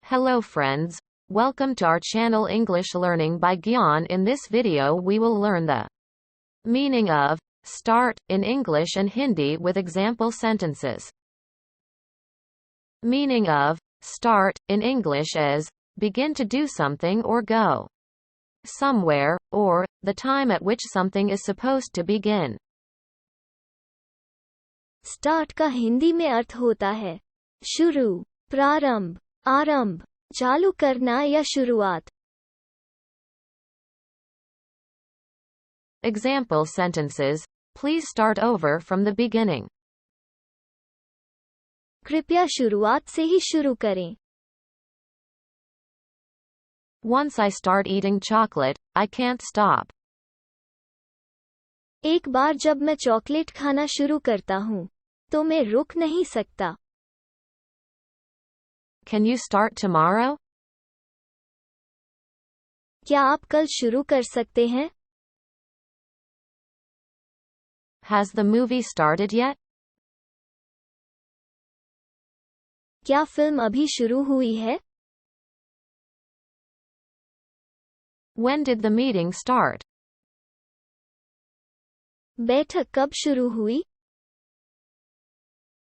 Hello friends, welcome to our channel English Learning by Gyan. In this video we will learn the meaning of start in English and Hindi with example sentences. Meaning of start in English is begin to do something or go somewhere, or the time at which something is supposed to begin. Start का हिंदी में अर्थ होता है शुरू, प्रारंभ, आरंभ, चालू करना या शुरुआत. Example sentences. Please start over from the beginning. कृपया शुरुआत से ही शुरू करें. Once I start eating chocolate, I can't stop. एक बार जब मैं चॉकलेट खाना शुरू करता हूँ, तो मैं रुक नहीं सकता. Can you start tomorrow? क्या आप कल शुरू कर सकते हैं? Has the movie started yet? क्या फिल्म अभी शुरू हुई है? When did the meeting start? बैठक कब शुरू हुई?